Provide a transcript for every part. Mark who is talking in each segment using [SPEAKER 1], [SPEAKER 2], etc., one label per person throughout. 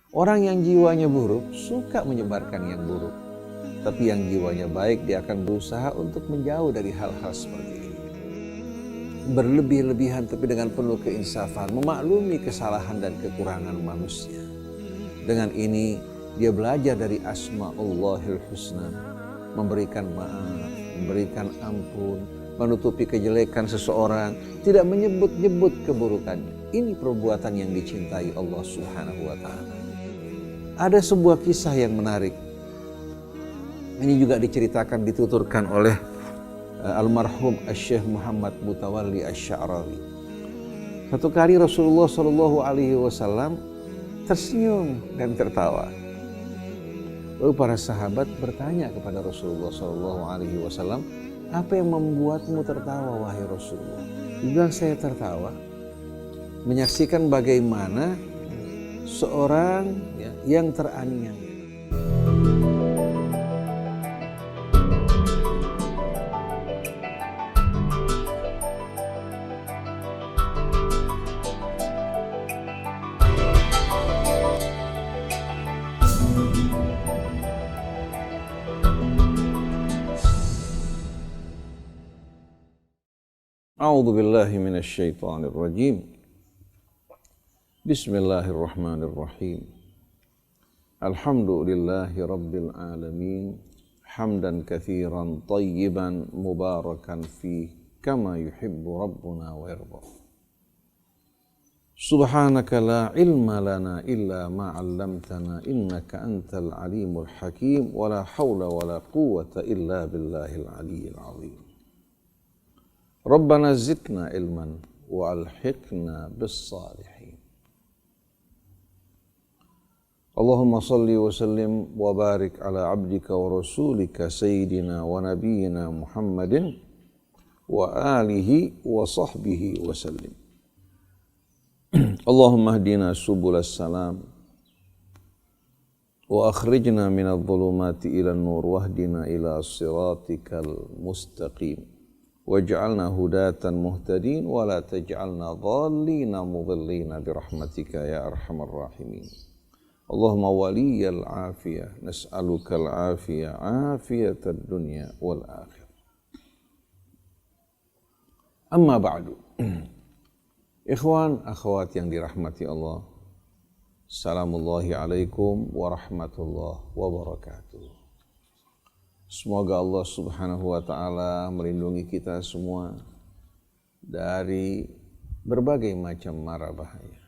[SPEAKER 1] Orang yang jiwanya buruk suka menyebarkan yang buruk. Tapi yang jiwanya baik, dia akan berusaha untuk menjauh dari hal-hal seperti ini. Berlebih-lebihan tapi dengan penuh keinsafan, memaklumi kesalahan dan kekurangan manusia. Dengan ini dia belajar dari asma'ullahil husna, memberikan maaf, memberikan ampun, menutupi kejelekan seseorang, tidak menyebut-nyebut keburukannya. Ini perbuatan yang dicintai Allah Subhanahu wa Ta'ala. Ada sebuah kisah yang menarik. Ini juga diceritakan, dituturkan oleh almarhum Syekh Muhammad Mutawalli Asy-Sya'rawi. Satu kali Rasulullah SAW tersenyum dan tertawa. Lalu para sahabat bertanya kepada Rasulullah SAW, apa yang membuatmu tertawa wahai Rasulullah? Dia bilang, saya tertawa menyaksikan bagaimana seorang yang teraniaya. A'udzu billahi minasy syaithanir rajim. Bismillahirrahmanirrahim. Alhamdulillahi rabbil alamin. Hamdan katsiran tayyiban mubarakan fih kama yuhibbu rabbuna wa yarda. Subhanaka la ilma lana illa ma 'allamtana innaka antal alimul hakim wa la haula wa la quwwata illa billahil aliyyil azim. Rabbana zidna ilman wa alhiqna bis salihin. Allahumma salli wa sallim wa barik ala abdika wa rasulika sayyidina wa nabiyyina Muhammadin wa alihi wa sahbihi wa sallim. Allahumma hdina subulas salam wa akhrijna minadh dhulumati ilan nur wahdina ila siratikal mustaqim. Waj'alna hudatan muhtadin wa la taj'alna dhallina mudhillina birahmatika ya arhamar rahimin. Allahumma waliyal afiyah nas'aluka al-afiyah afiyatad dunya wal akhirah. Amma ba'du. Ikhwan akhwat yang dirahmati Allah. Assalamullahi alaikum warahmatullahi wabarakatuh. Semoga Allah Subhanahu wa Ta'ala melindungi kita semua dari berbagai macam mara bahaya.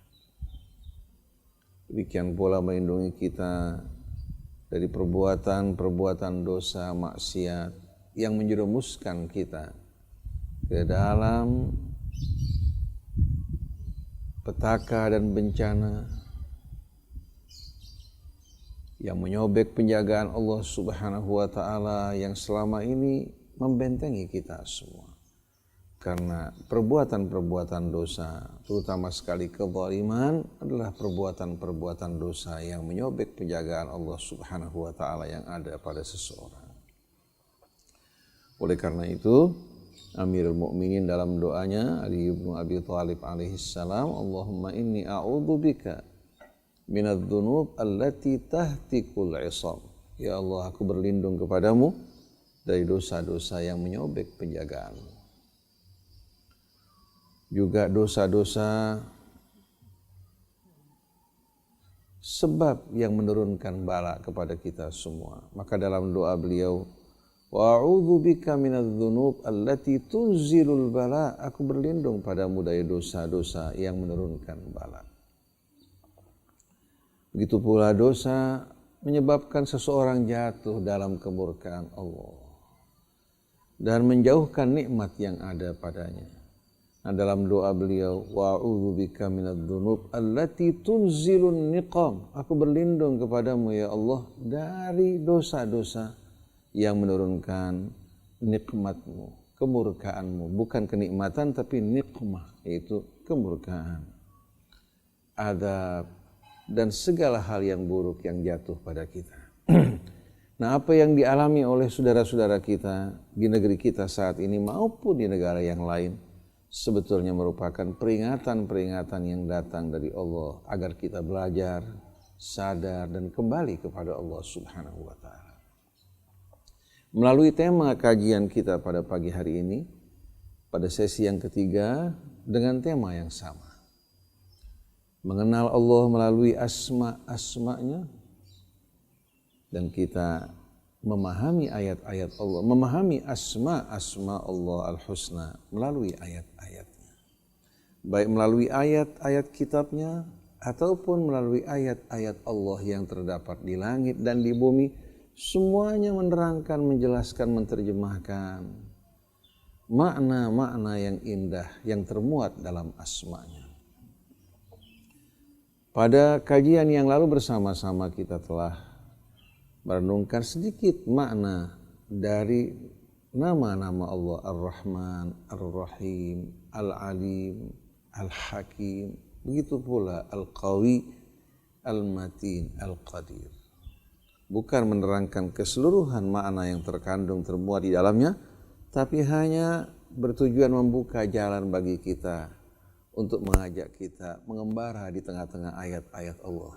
[SPEAKER 1] Demikian pula melindungi kita dari perbuatan-perbuatan dosa maksiat yang menjerumuskan kita ke dalam petaka dan bencana yang menyobek penjagaan Allah Subhanahu wa Ta'ala yang selama ini membentengi kita semua. Karena perbuatan-perbuatan dosa, terutama sekali kezaliman, adalah perbuatan-perbuatan dosa yang menyobek penjagaan Allah Subhanahu wa Ta'ala yang ada pada seseorang. Oleh karena itu, Amirul Mukminin dalam doanya, Ali bin Abi Thalib alaihissalam, Allahumma inni a'udzubika minadz-dzunub allati tahtikul 'isam. Ya Allah, aku berlindung kepadamu dari dosa-dosa yang menyobek penjagaanmu. Juga dosa-dosa sebab yang menurunkan bala kepada kita semua. Maka dalam doa beliau, wa a'udzubika minadz-dzunub allati tunzilul bala, aku berlindung padamu dari dosa-dosa yang menurunkan bala. Begitu pula dosa menyebabkan seseorang jatuh dalam kemurkaan Allah dan menjauhkan nikmat yang ada padanya. Nah, dalam doa beliau, wa a'udzubika minadz-dzunub allati tunzilun niqam, aku berlindung kepadamu ya Allah dari dosa-dosa yang menurunkan nikmatmu, kemurkaanmu, bukan kenikmatan tapi nikmah, yaitu kemurkaan, adab, dan segala hal yang buruk yang jatuh pada kita. Nah, apa yang dialami oleh saudara-saudara kita di negeri kita saat ini maupun di negara yang lain sebetulnya merupakan peringatan-peringatan yang datang dari Allah agar kita belajar sadar, dan kembali kepada Allah Subhanahu wa Ta'ala. Melalui tema kajian kita pada pagi hari ini, pada sesi yang ketiga, dengan tema yang sama. Mengenal Allah melalui asma-asma'nya, dan kita memahami ayat-ayat Allah, memahami asma Allah al-husna melalui ayat-ayatnya. Baik melalui ayat-ayat kitabnya, ataupun melalui ayat-ayat Allah yang terdapat di langit dan di bumi, semuanya menerangkan, menjelaskan, menerjemahkan makna-makna yang indah yang termuat dalam asma-Nya. Pada kajian yang lalu bersama-sama kita telah merenungkan sedikit makna dari nama-nama Allah, Ar-Rahman, Ar-Rahim, Al-Alim, Al-Hakim, begitu pula Al-Qawi, Al-Matin, Al-Qadir. Bukan menerangkan keseluruhan makna yang termuat di dalamnya, tapi hanya bertujuan membuka jalan bagi kita untuk mengajak kita mengembara di tengah-tengah ayat-ayat Allah.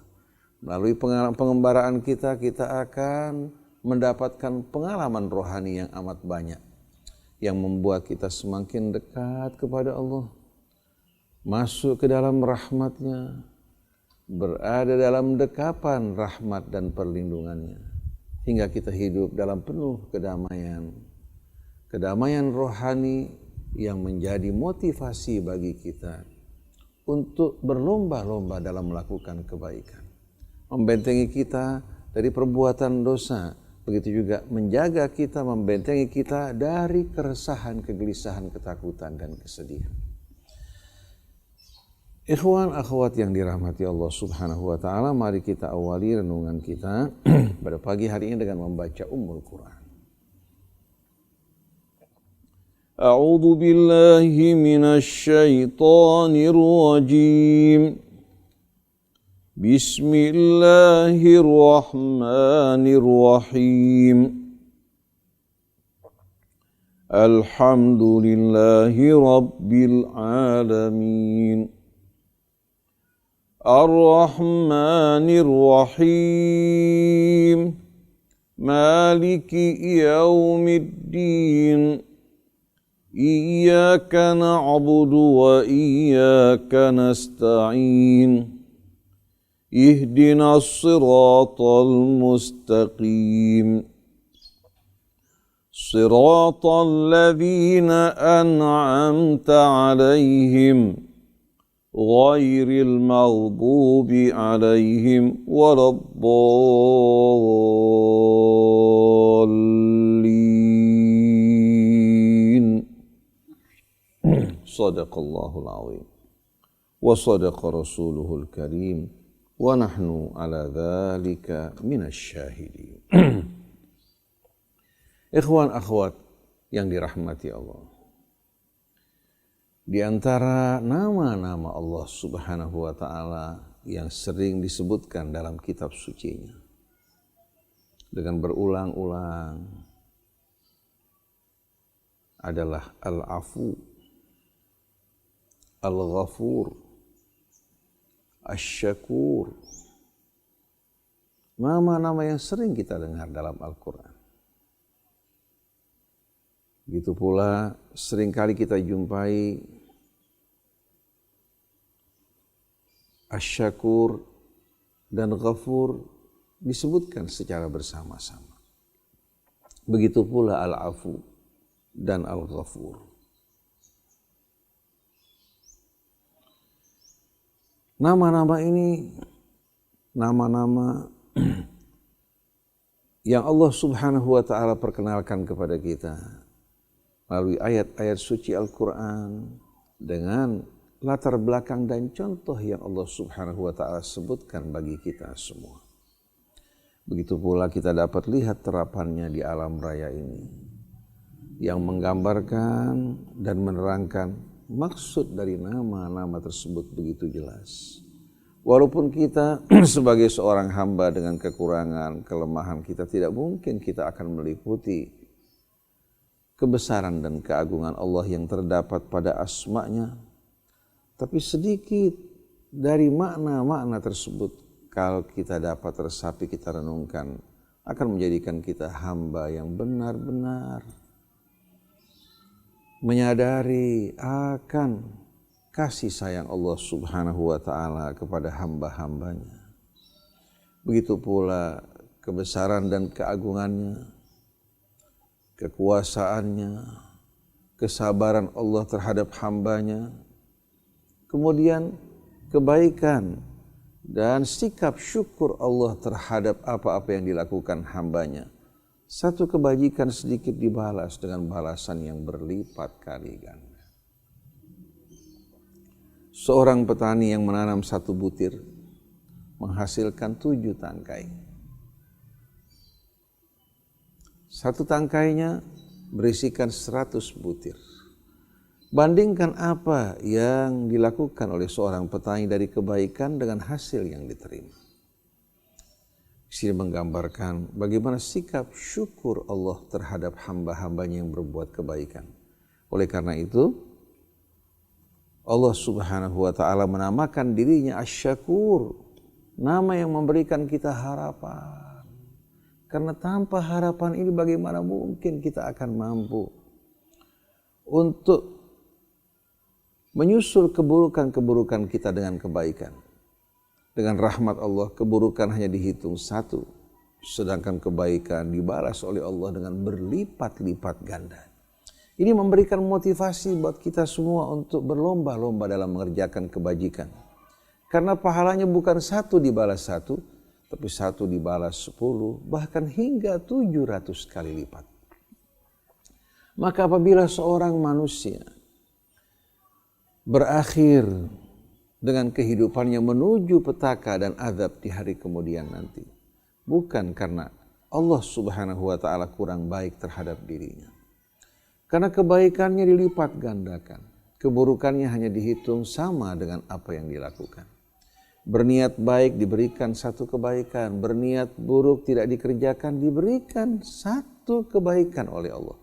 [SPEAKER 1] Melalui pengembaraan kita akan mendapatkan pengalaman rohani yang amat banyak, yang membuat kita semakin dekat kepada Allah, masuk ke dalam rahmat-Nya, berada dalam dekapan rahmat dan perlindungannya, hingga kita hidup dalam penuh kedamaian rohani yang menjadi motivasi bagi kita untuk berlomba-lomba dalam melakukan kebaikan, membentengi kita dari perbuatan dosa, begitu juga menjaga kita, membentengi kita dari keresahan, kegelisahan, ketakutan, dan kesedihan. Ikhwan akhwat yang dirahmati Allah Subhanahu wa Ta'ala, mari kita awali renungan kita pada pagi hari ini dengan membaca Ummul Quran. A'udzu billahi minasy syaithanir rajim. Bismillahirrahmanirrahim. Alhamdulillahi rabbil alamin. Ar-Rahmanir Rahim, Maliki Yaumiddin, Iyyaka na'budu wa iyyaka nasta'in, Ihdinas siratal mustaqim, Siratal ladzina an'amta 'alaihim, ghairil maghdubi alaihim waladdallin. Sadaqallahul azim wa sadaqa rasuluhul karim wa nahnu ala dzalika minasy syahidin. Ikhwan akhwat yang dirahmati Allah, di antara nama-nama Allah Subhanahu wa Ta'ala yang sering disebutkan dalam kitab sucinya dengan berulang-ulang adalah Al-Afu, Al-Ghafur, Asy-Syakur. Nama-nama yang sering kita dengar dalam Al-Quran. Begitu pula seringkali kita jumpai Asy-Syakur dan Ghafur disebutkan secara bersama-sama. Begitu pula Al-Afu dan Al-Ghafur. Nama-nama ini nama-nama yang Allah Subhanahu wa Ta'ala perkenalkan kepada kita melalui ayat-ayat suci Al-Quran dengan latar belakang dan contoh yang Allah Subhanahu wa Ta'ala sebutkan bagi kita semua. Begitu pula kita dapat lihat terapannya di alam raya ini yang menggambarkan dan menerangkan maksud dari nama-nama tersebut begitu jelas. Walaupun kita sebagai seorang hamba dengan kekurangan, kelemahan kita tidak mungkin kita akan meliputi kebesaran dan keagungan Allah yang terdapat pada asma-Nya. Tapi sedikit dari makna-makna tersebut kalau kita dapat resapi, kita renungkan, akan menjadikan kita hamba yang benar-benar menyadari akan kasih sayang Allah Subhanahu wa ta'ala kepada hamba-hambanya. Begitu pula kebesaran dan keagungannya, kekuasaannya, kesabaran Allah terhadap hambanya, kemudian kebaikan dan sikap syukur Allah terhadap apa-apa yang dilakukan hambanya. Satu kebajikan sedikit dibalas dengan balasan yang berlipat kali ganda. Seorang petani yang menanam 1 butir menghasilkan 7 tangkai. 1 tangkainya berisikan 100 butir. Bandingkan apa yang dilakukan oleh seorang petani dari kebaikan dengan hasil yang diterima. Sini menggambarkan bagaimana sikap syukur Allah terhadap hamba-hambanya yang berbuat kebaikan. Oleh karena itu, Allah Subhanahu wa ta'ala menamakan dirinya Asy-Syakur, nama yang memberikan kita harapan. Karena tanpa harapan ini bagaimana mungkin kita akan mampu untuk menyusul keburukan-keburukan kita dengan kebaikan. Dengan rahmat Allah, keburukan hanya dihitung 1, sedangkan kebaikan dibalas oleh Allah dengan berlipat-lipat ganda. Ini memberikan motivasi buat kita semua untuk berlomba-lomba dalam mengerjakan kebajikan. Karena pahalanya bukan 1 dibalas 1, tapi 1 dibalas 10, bahkan hingga 700 kali lipat. Maka apabila seorang manusia berakhir dengan kehidupannya menuju petaka dan azab di hari kemudian nanti, bukan karena Allah Subhanahu wa ta'ala kurang baik terhadap dirinya, karena kebaikannya dilipat gandakan, keburukannya hanya dihitung sama dengan apa yang dilakukan. Berniat baik diberikan 1 kebaikan, berniat buruk tidak dikerjakan diberikan 1 kebaikan oleh Allah.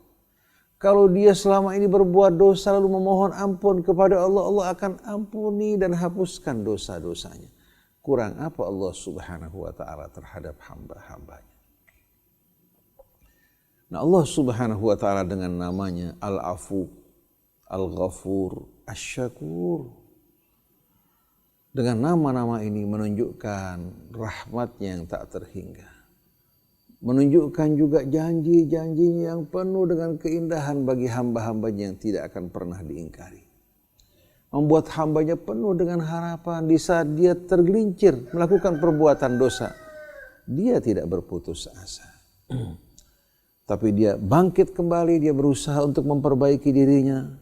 [SPEAKER 1] Kalau dia selama ini berbuat dosa lalu memohon ampun kepada Allah, Allah akan ampuni dan hapuskan dosa-dosanya. Kurang apa Allah Subhanahu wa ta'ala terhadap hamba-hambanya. Nah, Allah Subhanahu wa ta'ala dengan namanya Al-Afu, Al-Ghafur, Asy-Syakur. Dengan nama-nama ini menunjukkan rahmatnya yang tak terhingga. Menunjukkan juga janji-janjinya yang penuh dengan keindahan bagi hamba-hambanya yang tidak akan pernah diingkari. Membuat hambanya penuh dengan harapan di saat dia tergelincir melakukan perbuatan dosa. Dia tidak berputus asa. Tapi dia bangkit kembali, dia berusaha untuk memperbaiki dirinya.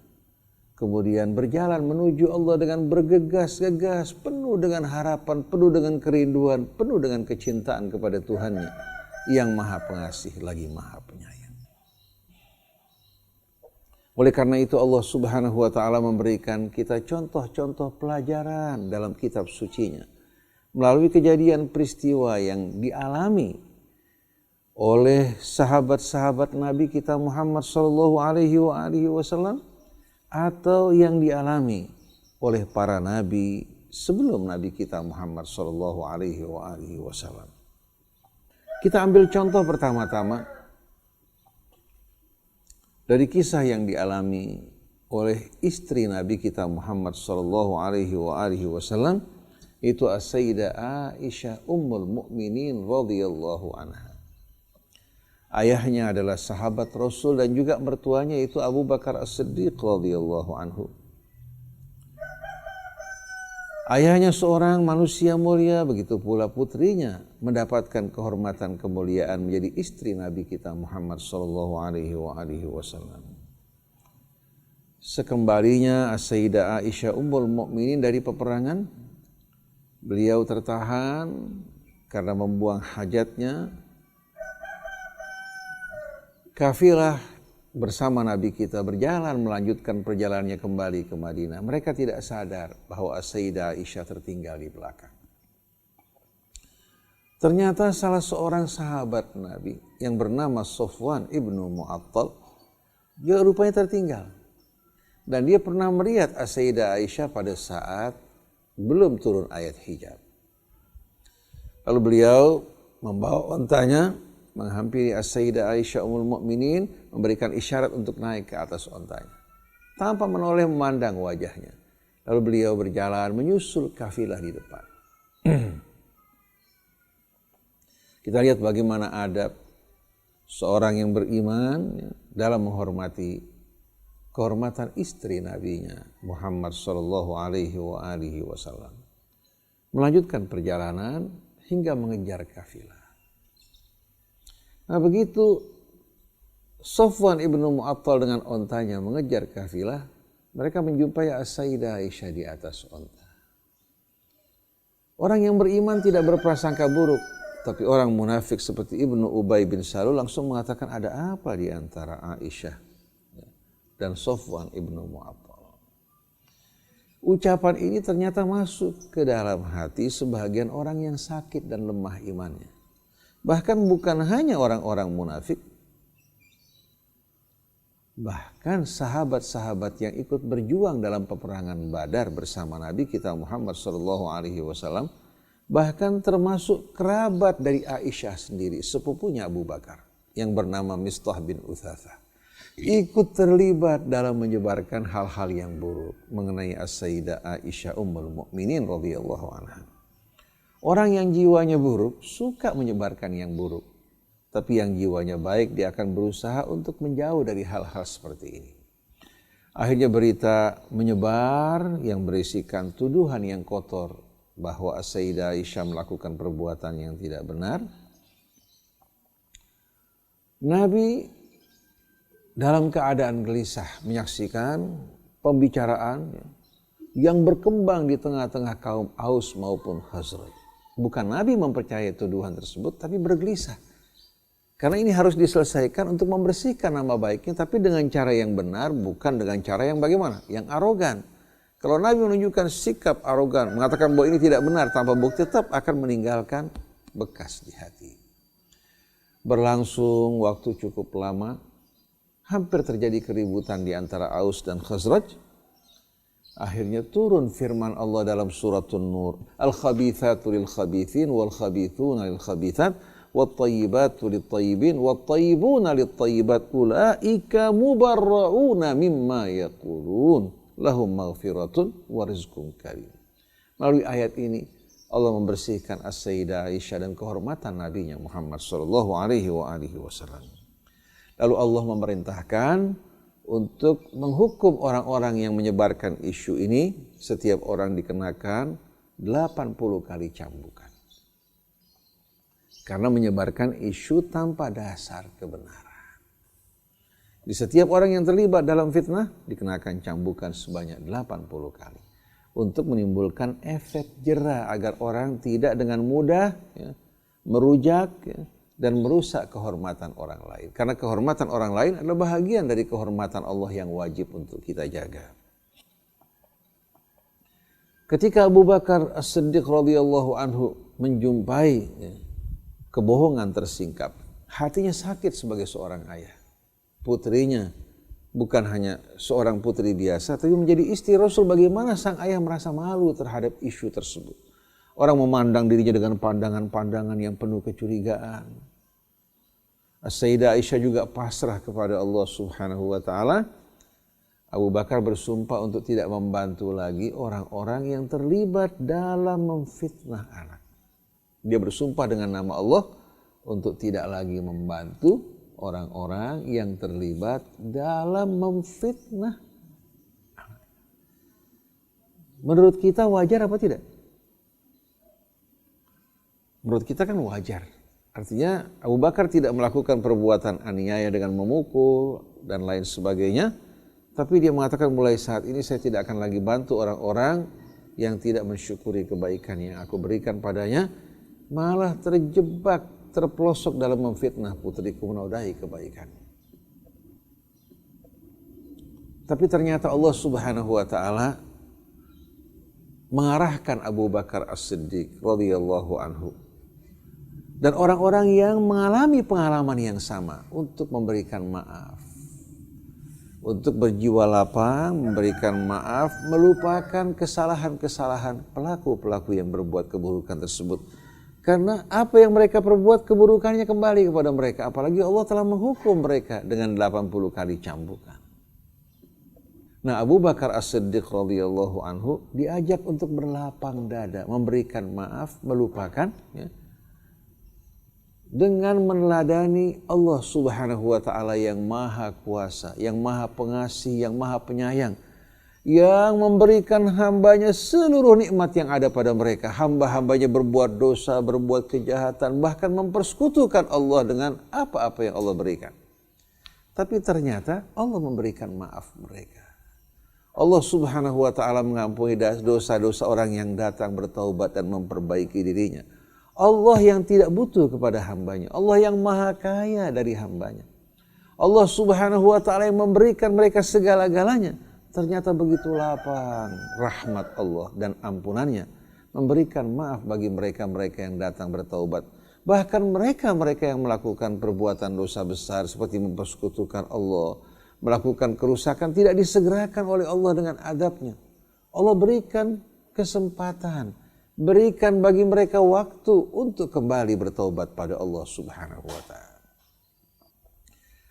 [SPEAKER 1] Kemudian berjalan menuju Allah dengan bergegas-gegas, penuh dengan harapan, penuh dengan kerinduan, penuh dengan kecintaan kepada Tuhannya yang Maha Pengasih lagi Maha Penyayang. Oleh karena itu Allah Subhanahu wa ta'ala memberikan kita contoh-contoh pelajaran dalam kitab sucinya melalui kejadian peristiwa yang dialami oleh sahabat-sahabat Nabi kita Muhammad sallallahu alaihi wasallam atau yang dialami oleh para nabi sebelum Nabi kita Muhammad sallallahu alaihi wasallam. Kita ambil contoh pertama-tama dari kisah yang dialami oleh istri Nabi kita Muhammad sallallahu alaihi wasallam, itu As-Sayyidah Aisyah Ummul Mukminin radhiyallahu anha. Ayahnya adalah sahabat Rasul dan juga mertuanya itu Abu Bakar As-Siddiq radhiyallahu anhu. Ayahnya seorang manusia mulia, begitu pula putrinya mendapatkan kehormatan kemuliaan menjadi istri Nabi kita Muhammad sallallahu alaihi wasallam. Sekembalinya As-Sayyidah Aisyah Ummul Mukminin dari peperangan, beliau tertahan karena membuang hajatnya. Kafilah bersama Nabi kita berjalan melanjutkan perjalanannya kembali ke Madinah. Mereka tidak sadar bahwa As-Sayyidah Aisyah tertinggal di belakang. Ternyata salah seorang sahabat Nabi yang bernama Sofwan ibnu Mu'attal, dia rupanya tertinggal. Dan dia pernah melihat As-Sayyidah Aisyah pada saat belum turun ayat hijab. Lalu beliau membawa ontanya menghampiri As-Sayyidah Aisyah Ummul Mukminin, memberikan isyarat untuk naik ke atas ontanya tanpa menoleh memandang wajahnya. Lalu beliau berjalan menyusul kafilah di depan. Kita lihat bagaimana adab seorang yang beriman dalam menghormati kehormatan istri nabinya Muhammad sallallahu alaihi wasallam. Melanjutkan perjalanan hingga mengejar kafilah. Nah, begitu Safwan ibnu Mu'attal dengan ontanya mengejar kafilah, mereka menjumpai As-Sayyidah Aisyah di atas onta. Orang yang beriman tidak berprasangka buruk, tapi orang munafik seperti Ibnu Ubay bin Salul langsung mengatakan, ada apa di antara Aisyah dan Safwan ibnu Mu'attal. Ucapan ini ternyata masuk ke dalam hati sebagian orang yang sakit dan lemah imannya. Bahkan bukan hanya orang-orang munafik, bahkan sahabat-sahabat yang ikut berjuang dalam peperangan Badar bersama Nabi kita Muhammad SAW, bahkan termasuk kerabat dari Aisyah sendiri, sepupunya Abu Bakar yang bernama Mistah bin Uthathah, ikut terlibat dalam menyebarkan hal-hal yang buruk mengenai As-Sayyidah Aisyah Ummul Mukminin radhiyallahu anha. Orang yang jiwanya buruk suka menyebarkan yang buruk, tapi yang jiwanya baik dia akan berusaha untuk menjauh dari hal-hal seperti ini. Akhirnya berita menyebar yang berisikan tuduhan yang kotor bahwa As-Sayyidah Aisyah melakukan perbuatan yang tidak benar. Nabi dalam keadaan gelisah menyaksikan pembicaraan yang berkembang di tengah-tengah kaum Aus maupun Khazraj. Bukan Nabi mempercayai tuduhan tersebut, tapi bergelisah. Karena ini harus diselesaikan untuk membersihkan nama baiknya, tapi dengan cara yang benar, bukan dengan cara yang bagaimana? Yang arogan. Kalau Nabi menunjukkan sikap arogan, mengatakan bahwa ini tidak benar tanpa bukti, tetap akan meninggalkan bekas di hati. Berlangsung waktu cukup lama, hampir terjadi keributan di antara Aus dan Khazraj. Akhirnya turun firman Allah dalam suratun Nur. Al-khabithatu lil-khabithin wal-khabithuna lil-khabithat wat-tayyibatu lit-tayyibin wat-tayyibuna lit-tayyibat ulaika mubarra'una mimma yaqulun lahum maghfiratun wa rizqun karim. Melalui ayat ini Allah membersihkan As-Sayyidah Aisyah dan kehormatan nabinya Muhammad sallallahu alaihi wasallam. Lalu Allah memerintahkan untuk menghukum orang-orang yang menyebarkan isu ini. Setiap orang dikenakan 80 kali cambukan karena menyebarkan isu tanpa dasar kebenaran. Di setiap orang yang terlibat dalam fitnah dikenakan cambukan sebanyak 80 kali untuk menimbulkan efek jera agar orang tidak dengan mudah merujak dan merusak kehormatan orang lain. Karena kehormatan orang lain adalah bahagian dari kehormatan Allah yang wajib untuk kita jaga. Ketika Abu Bakar As-Siddiq radhiyallahu anhu menjumpai kebohongan tersingkap, hatinya sakit sebagai seorang ayah. Putrinya bukan hanya seorang putri biasa, tapi menjadi istri Rasul. Bagaimana sang ayah merasa malu terhadap isu tersebut. Orang memandang dirinya dengan pandangan-pandangan yang penuh kecurigaan. As-Sayyidah Aisyah juga pasrah kepada Allah Subhanahu wa taala. Abu Bakar bersumpah untuk tidak membantu lagi orang-orang yang terlibat dalam memfitnah anak. Dia bersumpah dengan nama Allah untuk tidak lagi membantu orang-orang yang terlibat dalam memfitnah anak. Menurut kita wajar apa tidak? Menurut kita kan wajar. Artinya Abu Bakar tidak melakukan perbuatan aniaya dengan memukul dan lain sebagainya. Tapi dia mengatakan mulai saat ini saya tidak akan lagi bantu orang-orang yang tidak mensyukuri kebaikan yang aku berikan padanya. Malah terjebak, terpelosok dalam memfitnah putriku menodai kebaikan. Tapi ternyata Allah Subhanahu wa taala mengarahkan Abu Bakar As-Siddiq radhiyallahu anhu dan orang-orang yang mengalami pengalaman yang sama untuk memberikan maaf, untuk berjiwa lapang, memberikan maaf, melupakan kesalahan-kesalahan pelaku-pelaku yang berbuat keburukan tersebut, Karena apa yang mereka perbuat keburukannya kembali kepada mereka. Apalagi Allah telah menghukum mereka dengan 80 kali cambukan. Nah, Abu Bakar As-Siddiq radhiyallahu anhu diajak untuk berlapang dada, memberikan maaf, melupakan, ya, dengan meneladani Allah Subhanahu wa taala yang maha kuasa, yang maha pengasih, yang maha penyayang, yang memberikan hambanya seluruh nikmat yang ada pada mereka. Hamba-hambanya berbuat dosa, berbuat kejahatan, bahkan mempersekutukan Allah dengan apa-apa yang Allah berikan. Tapi ternyata Allah memberikan maaf mereka. Allah Subhanahu wa taala mengampuni dosa-dosa orang yang datang bertaubat dan memperbaiki dirinya. Allah yang tidak butuh kepada hambanya. Allah yang maha kaya dari hambanya. Allah Subhanahu wa taala yang memberikan mereka segala-galanya. Ternyata begitu lapang rahmat Allah dan ampunannya, memberikan maaf bagi mereka-mereka yang datang bertaubat. Bahkan mereka-mereka yang melakukan perbuatan dosa besar seperti mempersekutukan Allah, melakukan kerusakan, tidak disegerakan oleh Allah dengan adabnya. Allah berikan kesempatan, berikan bagi mereka waktu untuk kembali bertaubat pada Allah Subhanahu wa taala.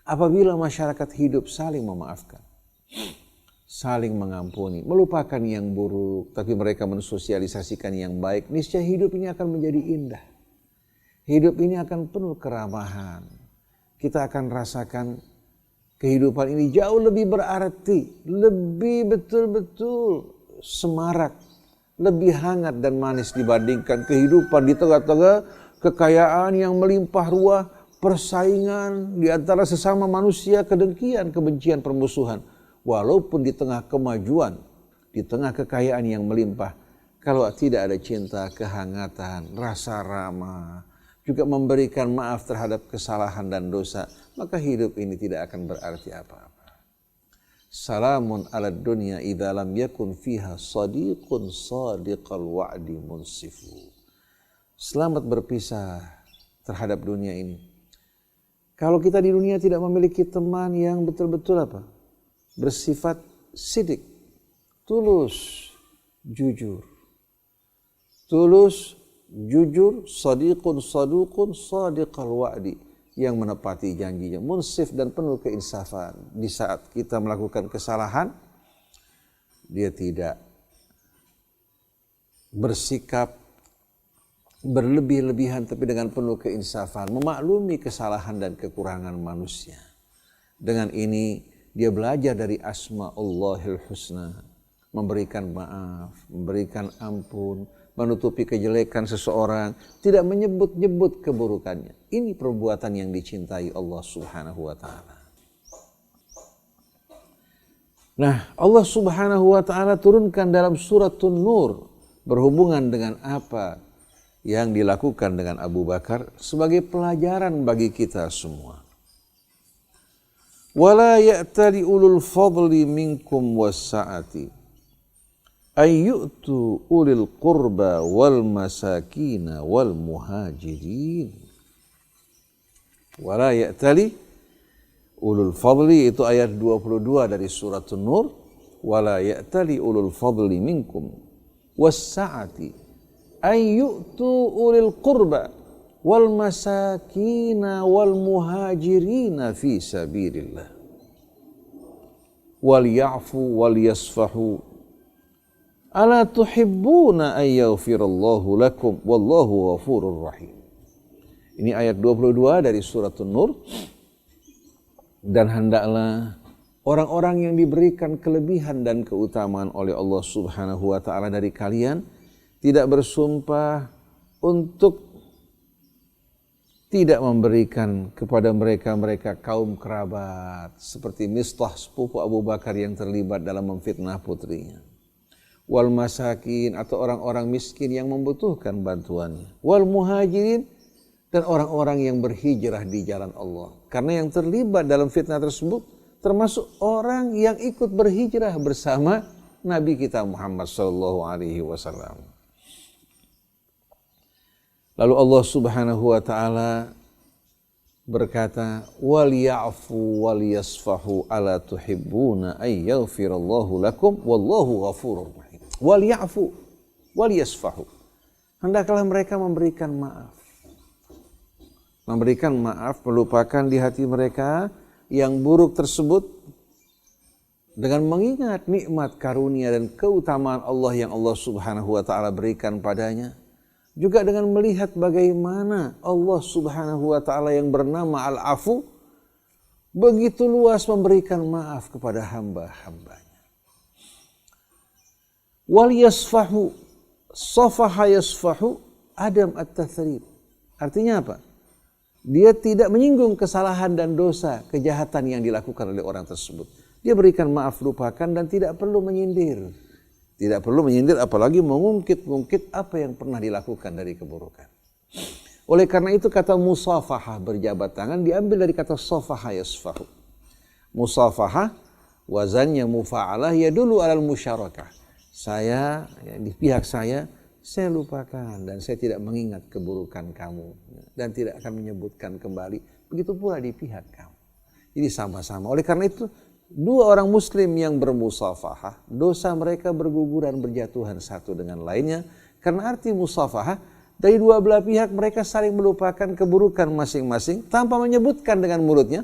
[SPEAKER 1] Apabila masyarakat hidup saling memaafkan, saling mengampuni, melupakan yang buruk, tapi mereka mensosialisasikan yang baik, niscaya hidup ini akan menjadi indah. Hidup ini akan penuh keramahan. Kita akan rasakan kehidupan ini jauh lebih berarti, lebih betul-betul semarak, lebih hangat dan manis dibandingkan kehidupan di tengah-tengah kekayaan yang melimpah ruah, persaingan di antara sesama manusia, kedengkian, kebencian, permusuhan. Walaupun di tengah kemajuan, di tengah kekayaan yang melimpah, kalau tidak ada cinta, kehangatan, rasa ramah, juga memberikan maaf terhadap kesalahan dan dosa, maka hidup ini tidak akan berarti apa-apa. Salamun ala dunya idza lam yakun fiha sadiqun sadiqal wa'di munsifu. Selamat berpisah terhadap dunia ini. Kalau kita di dunia tidak memiliki teman yang betul-betul apa? Bersifat sidik, tulus, jujur. Tulus, jujur, sadiqun sadukun sadiqal wa'di, yang menepati janjinya, munsif dan penuh keinsafan. Di saat kita melakukan kesalahan, dia tidak bersikap berlebih-lebihan, tapi dengan penuh keinsafan, memaklumi kesalahan dan kekurangan manusia. Dengan ini dia belajar dari asma'ullahil husna, memberikan maaf, memberikan ampun, menutupi kejelekan seseorang, tidak menyebut-nyebut keburukannya. Ini perbuatan yang dicintai Allah Subhanahu wa taala. Nah, Allah Subhanahu wa taala turunkan dalam suratun Nur berhubungan dengan apa yang dilakukan dengan Abu Bakar sebagai pelajaran bagi kita semua. Wala ya'tali ulul fadli minkum was-sa'ati ayyutu ulil qurba wal masakina wal muhajirin. Wala ya'tali ulul fadli, itu ayat 22 dari surat An-Nur. Wala ya'tali ulul fadli minkum was-sa'ati ayyutu ulil qurba wal masakina wal muhajirina fi sabilillah wal ya'fu wal yasfahu ala tuhibbuna ay yaghfirallahu lakum wallahu ghafurur rahim. Ini ayat 22 dari surat An-Nur. Dan hendaklah orang-orang yang diberikan kelebihan dan keutamaan oleh Allah Subhanahu wa taala dari kalian tidak bersumpah untuk tidak memberikan kepada mereka kaum kerabat seperti Mistah, sepupu Abu Bakar yang terlibat dalam memfitnah putrinya. Wal masakin, atau orang-orang miskin yang membutuhkan bantuannya. Wal muhajirin, dan orang-orang yang berhijrah di jalan Allah. Karena yang terlibat dalam fitnah tersebut termasuk orang yang ikut berhijrah bersama Nabi kita Muhammad SAW. Lalu Allah Subhanahu wa taala berkata, wal ya'fu wal yasfahu ala tuhibbuna ay yaghfirallahu lakum wallahu ghafurur rahim. Wal ya'fu wal yasfahu. hendaklah mereka memberikan maaf. Memberikan maaf, melupakan di hati mereka yang buruk tersebut dengan mengingat nikmat karunia dan keutamaan Allah yang Allah Subhanahu wa taala berikan padanya. Juga dengan melihat bagaimana Allah Subhanahu wa taala yang bernama Al-Afu begitu luas memberikan maaf kepada hamba-hambanya. Wal yasfahu, safaha yasfahu, adam at-tathrib. Artinya apa? Dia tidak menyinggung kesalahan dan dosa, kejahatan yang dilakukan oleh orang tersebut. Dia berikan maaf, lupakan, dan tidak perlu menyindir. Tidak perlu menyindir, apalagi mengungkit-ungkit apa yang pernah dilakukan dari keburukan. Oleh karena itu kata musafahah, berjabat tangan, diambil dari kata safaha yasfahu. Musafahah wazannya mufa'alah ya dulu alal musyarakah. Saya, di pihak saya lupakan dan saya tidak mengingat keburukan kamu dan tidak akan menyebutkan kembali. Begitu pula di pihak kamu. Jadi sama-sama. Oleh karena itu dua orang muslim yang bermusafahah, dosa mereka berguguran berjatuhan satu dengan lainnya. Karena arti musafahah, dari dua belah pihak mereka saling melupakan keburukan masing-masing tanpa menyebutkan dengan mulutnya.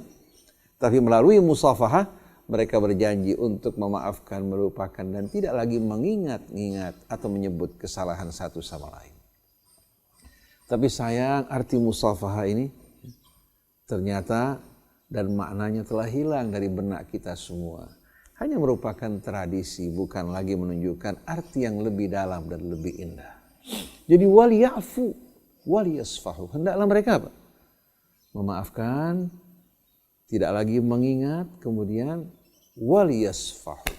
[SPEAKER 1] Tapi melalui musafahah, mereka berjanji untuk memaafkan, melupakan, dan tidak lagi mengingat-ingat atau menyebut kesalahan satu sama lain. Tapi sayang, arti musafahah ini ternyata dan maknanya telah hilang dari benak kita semua. Hanya merupakan tradisi, bukan lagi menunjukkan arti yang lebih dalam dan lebih indah. Jadi wal ya'fu wal yasfahu. Hendaklah mereka apa? Memaafkan, tidak lagi mengingat, kemudian wal yasfahu.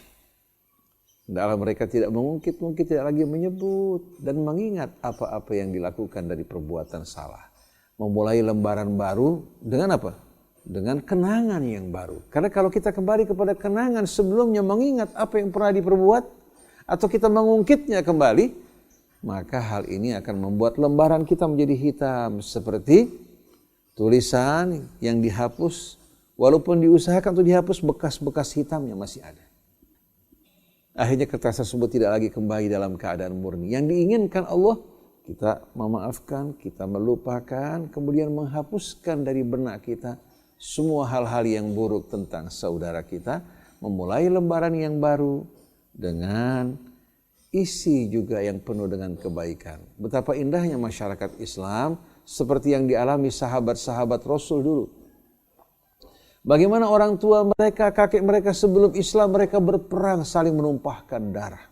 [SPEAKER 1] Hendaklah mereka tidak mengungkit-ungkit, tidak lagi menyebut dan mengingat apa-apa yang dilakukan dari perbuatan salah. Memulai lembaran baru dengan apa? Dengan kenangan yang baru. Karena kalau kita kembali kepada kenangan sebelumnya, mengingat apa yang pernah diperbuat, atau kita mengungkitnya kembali, maka hal ini akan membuat lembaran kita menjadi hitam. Seperti tulisan yang dihapus, walaupun diusahakan untuk dihapus, bekas-bekas hitamnya masih ada. Akhirnya kertas tersebut tidak lagi kembali dalam keadaan murni. Yang diinginkan Allah, kita memaafkan, kita melupakan, kemudian menghapuskan dari benak kita semua hal-hal yang buruk tentang saudara kita, memulai lembaran yang baru dengan isi juga yang penuh dengan kebaikan. Betapa indahnya masyarakat Islam seperti yang dialami sahabat-sahabat Rasul dulu. Bagaimana orang tua mereka, kakek mereka sebelum Islam, mereka berperang saling menumpahkan darah.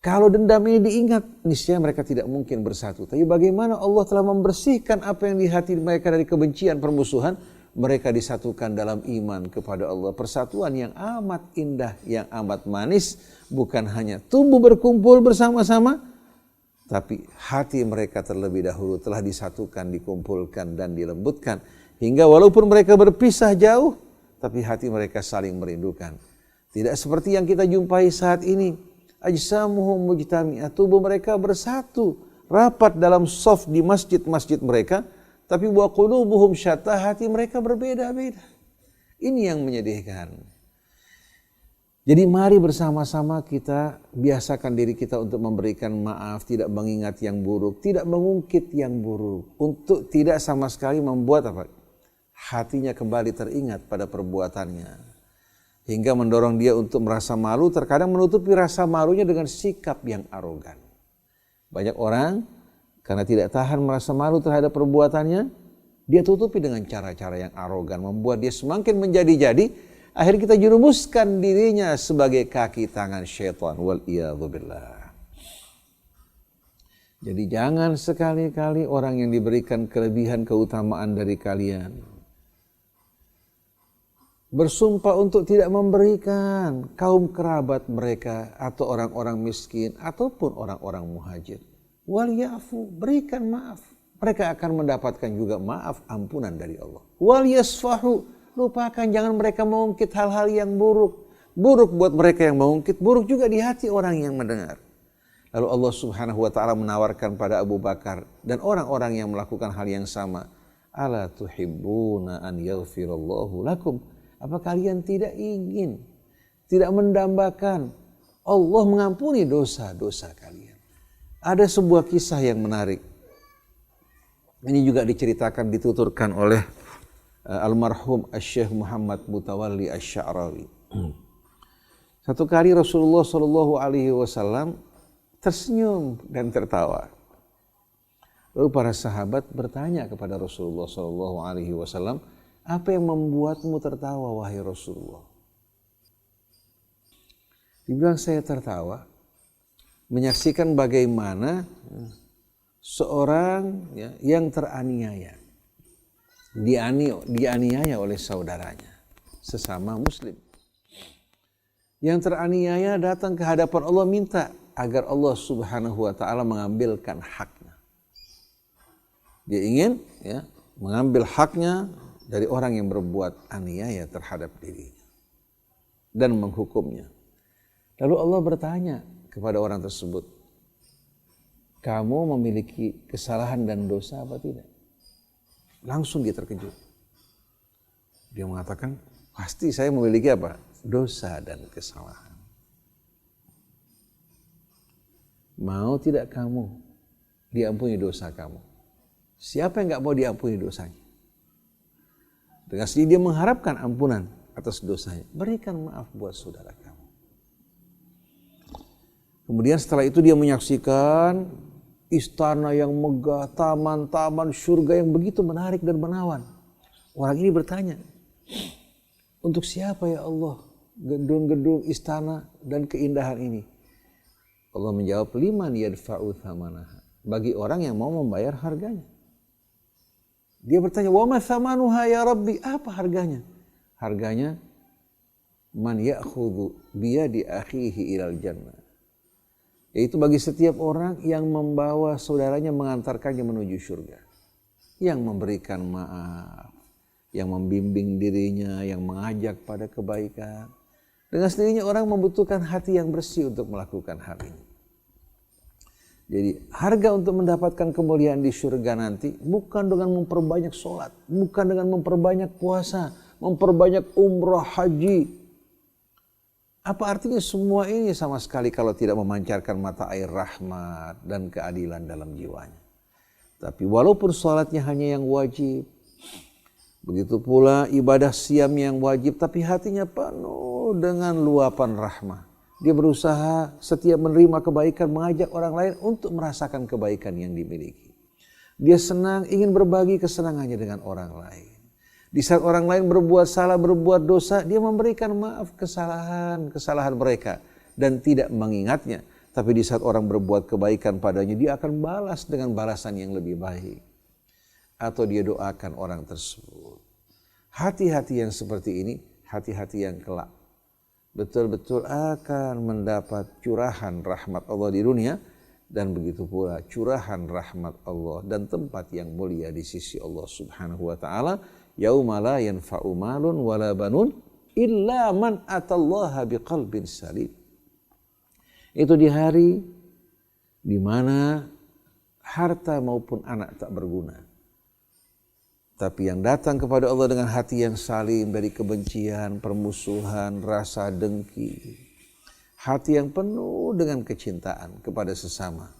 [SPEAKER 1] Kalau dendam ini diingat, niscaya mereka tidak mungkin bersatu. Tapi bagaimana Allah telah membersihkan apa yang di hati mereka dari kebencian, permusuhan, mereka disatukan dalam iman kepada Allah. Persatuan yang amat indah, yang amat manis. Bukan hanya tubuh berkumpul bersama-sama, tapi hati mereka terlebih dahulu telah disatukan, dikumpulkan, dan dilembutkan. Hingga walaupun mereka berpisah jauh, tapi hati mereka saling merindukan. Tidak seperti yang kita jumpai saat ini. Ajsamuhum mujtami'ah, tubuh mereka bersatu, rapat dalam shaf di masjid-masjid mereka, tapi wa qulubuhum syatta, hati mereka berbeda-beda. Ini yang menyedihkan. Jadi mari bersama-sama kita biasakan diri kita untuk memberikan maaf, tidak mengingat yang buruk, tidak mengungkit yang buruk, untuk tidak sama sekali membuat apa? Hatinya kembali teringat pada perbuatannya. Hingga mendorong dia untuk merasa malu, terkadang menutupi rasa malunya dengan sikap yang arogan. Banyak orang karena tidak tahan merasa malu terhadap perbuatannya, dia tutupi dengan cara-cara yang arogan, membuat dia semakin menjadi-jadi. Akhirnya kita jerumuskan dirinya sebagai kaki tangan syaitan. Wal'iyadzubillah. Jadi jangan sekali-kali orang yang diberikan kelebihan keutamaan dari kalian bersumpah untuk tidak memberikan kaum kerabat mereka atau orang-orang miskin ataupun orang-orang muhajir. Wal ya'fu, berikan maaf. Mereka akan mendapatkan juga maaf, ampunan dari Allah. Wal yasfahu, lupakan, jangan mereka mengungkit hal-hal yang buruk. Buruk buat mereka yang mengungkit, buruk juga di hati orang yang mendengar. Lalu Allah Subhanahu wa taala menawarkan pada Abu Bakar dan orang-orang yang melakukan hal yang sama, ala tuhibbuna an yaghfirallahu lakum? Apa kalian tidak ingin, tidak mendambakan Allah mengampuni dosa-dosa kalian? Ada sebuah kisah yang menarik. Ini juga diceritakan, dituturkan oleh almarhum Syekh Muhammad Mutawalli Asy-Sya'rawi. Satu kali Rasulullah Shallallahu Alaihi Wasallam tersenyum dan tertawa. Lalu para sahabat bertanya kepada Rasulullah Shallallahu Alaihi Wasallam, apa yang membuatmu tertawa wahai Rasulullah? Dibilang, saya tertawa menyaksikan bagaimana seorang yang teraniaya, dianiaya oleh saudaranya, sesama muslim. Yang teraniaya datang ke hadapan Allah minta agar Allah Subhanahu wa ta'ala mengambilkan haknya. Dia ingin mengambil haknya dari orang yang berbuat aniaya terhadap dirinya dan menghukumnya. Lalu Allah bertanya kepada orang tersebut, kamu memiliki kesalahan dan dosa apa tidak? Langsung dia terkejut. Dia mengatakan, pasti saya memiliki apa? Dosa dan kesalahan. Mau tidak kamu diampuni dosa kamu? Siapa yang gak mau diampuni dosanya? Dengan sedih dia mengharapkan ampunan atas dosanya. Berikan maaf buat saudara kamu. Kemudian setelah itu dia menyaksikan istana yang megah, taman-taman surga yang begitu menarik dan menawan. Orang ini bertanya, untuk siapa ya Allah gedung-gedung istana dan keindahan ini? Allah menjawab, liman yadfa'u thamanaha, bagi orang yang mau membayar harganya. Dia bertanya, wa ma thamanuha ya Rabbi, apa harganya? Harganya man ya'khudhu biyadi akhihi ilal jannah, yaitu bagi setiap orang yang membawa saudaranya, mengantarkannya menuju surga, yang memberikan maaf, yang membimbing dirinya, yang mengajak pada kebaikan. Dengan sendirinya orang membutuhkan hati yang bersih untuk melakukan hal ini. Jadi harga untuk mendapatkan kemuliaan di surga nanti bukan dengan memperbanyak sholat, bukan dengan memperbanyak puasa, memperbanyak umrah, haji. Apa artinya semua ini sama sekali kalau tidak memancarkan mata air rahmat dan keadilan dalam jiwanya. Tapi walaupun sholatnya hanya yang wajib, begitu pula ibadah siam yang wajib, tapi hatinya penuh dengan luapan rahmah. Dia berusaha setiap menerima kebaikan, mengajak orang lain untuk merasakan kebaikan yang dimiliki. Dia senang ingin berbagi kesenangannya dengan orang lain. Di saat orang lain berbuat salah, berbuat dosa, dia memberikan maaf kesalahan mereka dan tidak mengingatnya. Tapi di saat orang berbuat kebaikan padanya, dia akan balas dengan balasan yang lebih baik. Atau dia doakan orang tersebut. Hati-hati yang seperti ini, hati-hati yang kelak betul-betul akan mendapat curahan rahmat Allah di dunia, dan begitu pula curahan rahmat Allah dan tempat yang mulia di sisi Allah Subhanahu wa ta'ala. Yauma la yanfa'u malun wala banun illa man atallaha biqalbin salim. Itu di hari di mana harta maupun anak tak berguna. Tapi yang datang kepada Allah dengan hati yang salim dari kebencian, permusuhan, rasa dengki. Hati yang penuh dengan kecintaan kepada sesama.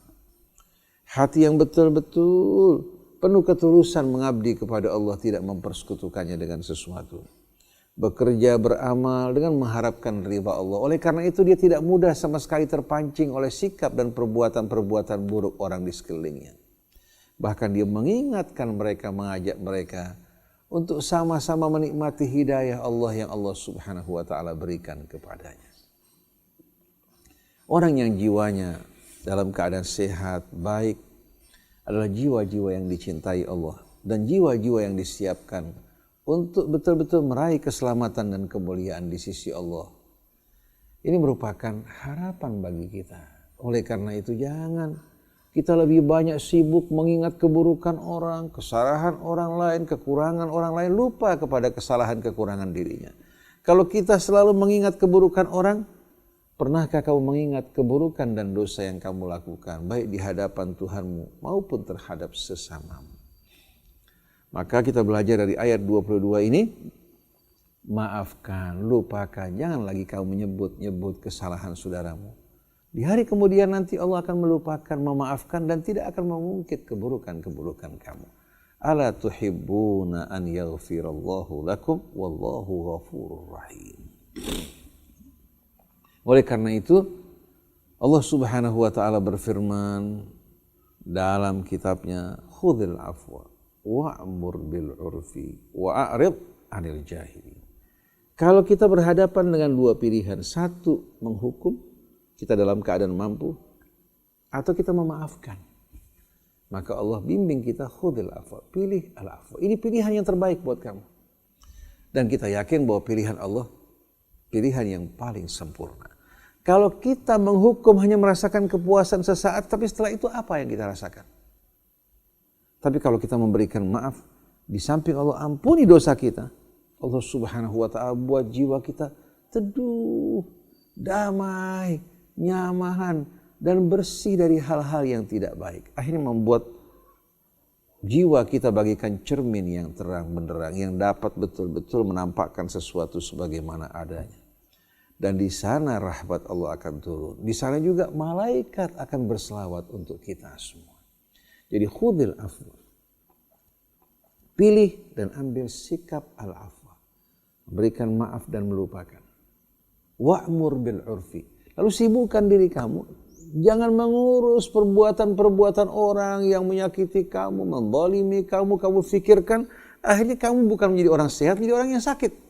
[SPEAKER 1] Hati yang betul-betul penuh ketulusan mengabdi kepada Allah, tidak mempersekutukannya dengan sesuatu. Bekerja, beramal dengan mengharapkan ridha Allah. Oleh karena itu dia tidak mudah sama sekali terpancing oleh sikap dan perbuatan-perbuatan buruk orang di sekelilingnya. Bahkan dia mengingatkan mereka, mengajak mereka untuk sama-sama menikmati hidayah Allah yang Allah Subhanahu wa ta'ala berikan kepadanya. Orang yang jiwanya dalam keadaan sehat, baik, adalah jiwa-jiwa yang dicintai Allah dan jiwa-jiwa yang disiapkan untuk betul-betul meraih keselamatan dan kemuliaan di sisi Allah. Ini merupakan harapan bagi kita. Oleh karena itu jangan kita lebih banyak sibuk mengingat keburukan orang, kesalahan orang lain, kekurangan orang lain, lupa kepada kesalahan kekurangan dirinya. Kalau kita selalu mengingat keburukan orang, pernahkah kamu mengingat keburukan dan dosa yang kamu lakukan, baik di hadapan Tuhanmu maupun terhadap sesamamu? Maka kita belajar dari ayat 22 ini, maafkan, lupakan, jangan lagi kamu menyebut-nyebut kesalahan saudaramu. Di hari kemudian nanti Allah akan melupakan, memaafkan dan tidak akan mengungkit keburukan-keburukan kamu. Ala tuhibbuna an yaghfirallahu lakum wallahu ghafurur rahim. Oleh karena itu Allah Subhanahu wa taala berfirman dalam kitabnya, khudhil afwa wa'mur bil urfi wa'rid 'anil jahilin. Kalau kita berhadapan dengan dua pilihan, satu menghukum, kita dalam keadaan mampu, atau kita memaafkan, maka Allah bimbing kita, khudhil afwa, pilih al afwa. Ini pilihan yang terbaik buat kamu. Dan kita yakin bahwa pilihan Allah pilihan yang paling sempurna. Kalau kita menghukum hanya merasakan kepuasan sesaat, tapi setelah itu apa yang kita rasakan? Tapi kalau kita memberikan maaf, di samping Allah ampuni dosa kita, Allah Subhanahu wa ta'ala buat jiwa kita teduh, damai, nyaman, dan bersih dari hal-hal yang tidak baik. Akhirnya membuat jiwa kita bagikan cermin yang terang benderang, yang dapat betul-betul menampakkan sesuatu sebagaimana adanya. Dan di sana rahmat Allah akan turun. Di sana juga malaikat akan berselawat untuk kita semua. Jadi khudhil afwa. Pilih dan ambil sikap al-afwa. Berikan maaf dan melupakan. Wa'mur bil urfi. Lalu sibukkan diri kamu. Jangan mengurus perbuatan-perbuatan orang yang menyakiti kamu, menzalimi kamu, kamu fikirkan. Akhirnya kamu bukan menjadi orang sehat, menjadi orang yang sakit.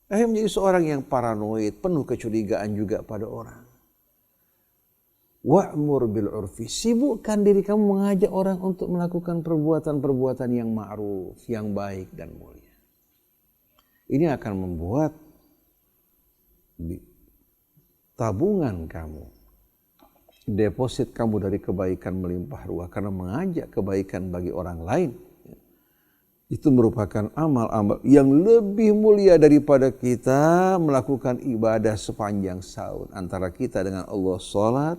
[SPEAKER 1] Akhirnya menjadi seorang yang paranoid, penuh kecurigaan juga pada orang. Wa'mur bil urfi. Sibukkan diri kamu mengajak orang untuk melakukan perbuatan-perbuatan yang ma'ruf, yang baik dan mulia. Ini akan membuat tabungan kamu, deposit kamu dari kebaikan melimpah ruah karena mengajak kebaikan bagi orang lain. Itu merupakan amal-amal yang lebih mulia daripada kita melakukan ibadah sepanjang tahun. Antara kita dengan Allah salat,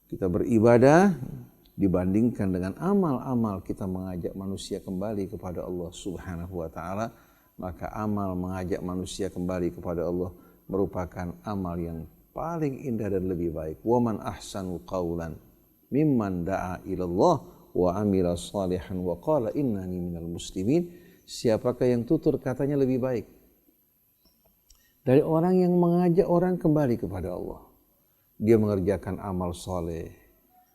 [SPEAKER 1] kita beribadah, dibandingkan dengan amal-amal kita mengajak manusia kembali kepada Allah Subhanahu wa ta'ala, maka amal mengajak manusia kembali kepada Allah merupakan amal yang paling indah dan lebih baik. Wa man ahsanu qawlan mimman da'a ilallah wa amila salihan wa qala innani minal muslimin. Siapakah yang tutur katanya lebih baik dari orang yang mengajak orang kembali kepada Allah? Dia mengerjakan amal soleh.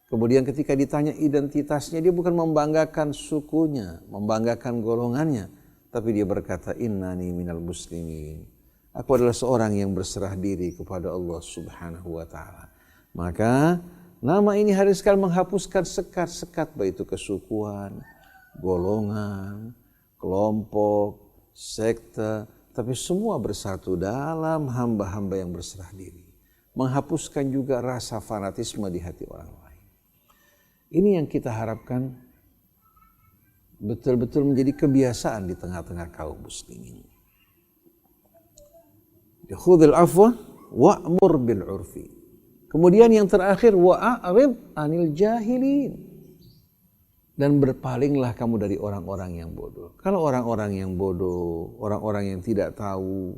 [SPEAKER 1] Kemudian ketika ditanya identitasnya, dia bukan membanggakan sukunya, membanggakan golongannya, tapi dia berkata innani minal muslimin. Aku adalah seorang yang berserah diri kepada Allah Subhanahu wa ta'ala. Maka nama ini hari sekali menghapuskan sekat-sekat, baik itu kesukuan, golongan, kelompok, sekte, tapi semua bersatu dalam hamba-hamba yang berserah diri. Menghapuskan juga rasa fanatisme di hati orang lain. Ini yang kita harapkan betul-betul menjadi kebiasaan di tengah-tengah kaum muslimin. Khudhil afwa wa'mur bil urfi. Kemudian yang terakhir, wa'rid 'anil jahilin. Dan berpalinglah kamu dari orang-orang yang bodoh. Kalau orang-orang yang bodoh, orang-orang yang tidak tahu,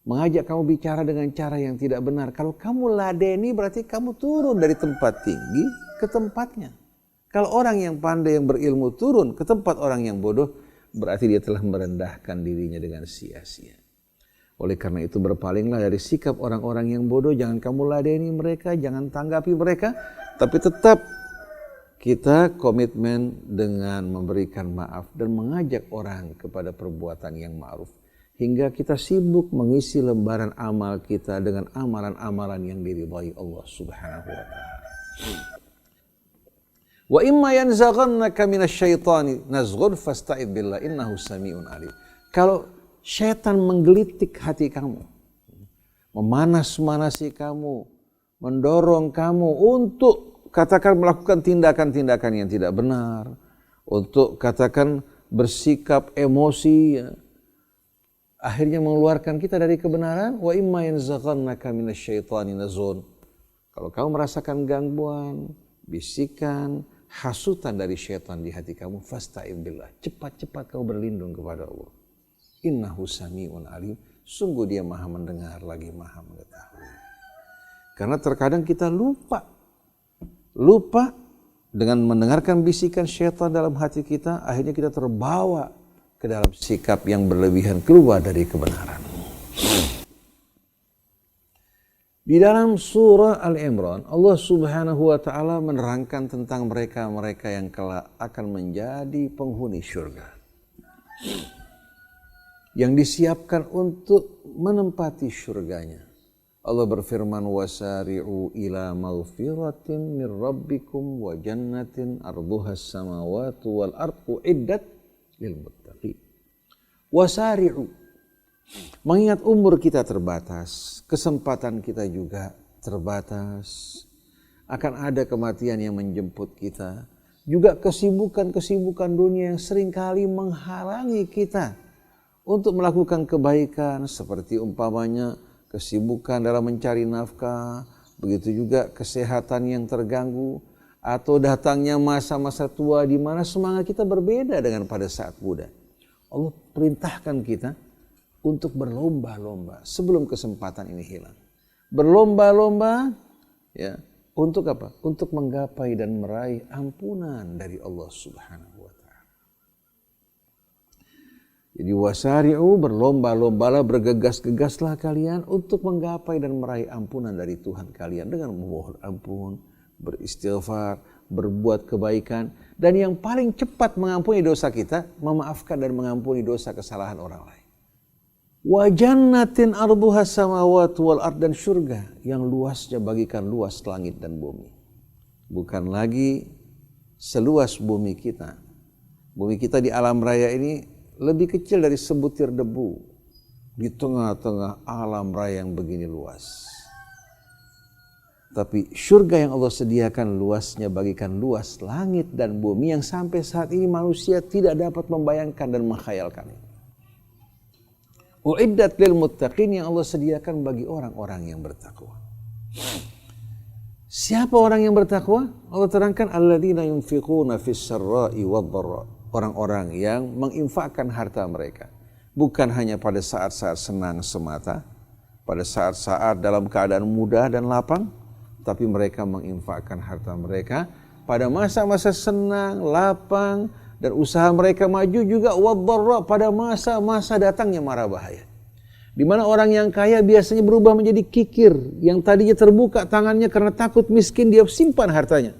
[SPEAKER 1] mengajak kamu bicara dengan cara yang tidak benar, kalau kamu ladeni berarti kamu turun dari tempat tinggi ke tempatnya. Kalau orang yang pandai, yang berilmu turun ke tempat orang yang bodoh, berarti dia telah merendahkan dirinya dengan sia-sia. Oleh karena itu berpalinglah dari sikap orang-orang yang bodoh. Jangan kamu ladeni mereka, jangan tanggapi mereka, tapi tetap kita komitmen dengan memberikan maaf dan mengajak orang kepada perbuatan yang ma'ruf. Hingga kita sibuk mengisi lembaran amal kita dengan amalan-amalan yang diridhai Allah Subhanahu wa ta'ala. Wa imma yanzaghannaka minasyaitani nazghun fasta'id billah innahu sami'un alim. Kalau syaitan menggelitik hati kamu, memanas-manasi kamu, mendorong kamu untuk katakan melakukan tindakan-tindakan yang tidak benar, untuk katakan bersikap emosi, ya, akhirnya mengeluarkan kita dari kebenaran. Wa imma yanzaghannaka minasyaitani nazghun. Kalau kamu merasakan gangguan, bisikan, hasutan dari syaitan di hati kamu, fasta'id billah, cepat-cepat kau berlindung kepada Allah. Innahu sami'un alim. Sungguh dia maha mendengar lagi maha mengetahui. Karena terkadang kita lupa dengan mendengarkan bisikan syaitan dalam hati kita, akhirnya kita terbawa ke dalam sikap yang berlebihan keluar dari kebenaran. Di dalam surah Al-Imran, Allah Subhanahu wa taala menerangkan tentang mereka-mereka yang kelak akan menjadi penghuni surga, yang disiapkan untuk menempati surganya. Allah berfirman, wasari'u ila maghfiratin min rabbikum wa jannatin arduhas samawati wal ardu iddat lil muttaqin. Wasari'u, mengingat umur kita terbatas, kesempatan kita juga terbatas, akan ada kematian yang menjemput kita, juga kesibukan-kesibukan dunia yang seringkali menghalangi kita untuk melakukan kebaikan, seperti umpamanya kesibukan dalam mencari nafkah, begitu juga kesehatan yang terganggu, atau datangnya masa-masa tua di mana semangat kita berbeda dengan pada saat muda. Allah perintahkan kita untuk berlomba-lomba sebelum kesempatan ini hilang. Berlomba-lomba ya, untuk apa? Untuk menggapai dan meraih ampunan dari Allah Subhanahu wa taala. Jadi wasari'u, berlomba-lombalah, bergegas-gegaslah kalian untuk menggapai dan meraih ampunan dari Tuhan kalian dengan memohon ampun, beristighfar, berbuat kebaikan, dan yang paling cepat mengampuni dosa kita, memaafkan dan mengampuni dosa kesalahan orang lain. Wa jannatin arduhas samawati wal ard, dan surga yang luasnya bagikan luas langit dan bumi. Bukan lagi seluas bumi kita. Bumi kita di alam raya ini lebih kecil dari sebutir debu di tengah-tengah alam raya yang begini luas. Tapi surga yang Allah sediakan luasnya bagikan luas langit dan bumi yang sampai saat ini manusia tidak dapat membayangkan dan menghayalkan. Uiddat lil muttaqin, yang Allah sediakan bagi orang-orang yang bertakwa. Siapa orang yang bertakwa? Allah terangkan, alladzina yunfiquna fis sarra'i wad dharra, orang-orang yang menginfakkan harta mereka bukan hanya pada saat-saat senang semata, pada saat-saat dalam keadaan mudah dan lapang, tapi mereka menginfakkan harta mereka pada masa-masa senang, lapang, dan usaha mereka maju juga wadh-dharra, pada masa-masa datangnya mara bahaya. Di mana orang yang kaya biasanya berubah menjadi kikir, yang tadinya terbuka tangannya karena takut miskin, dia simpan hartanya.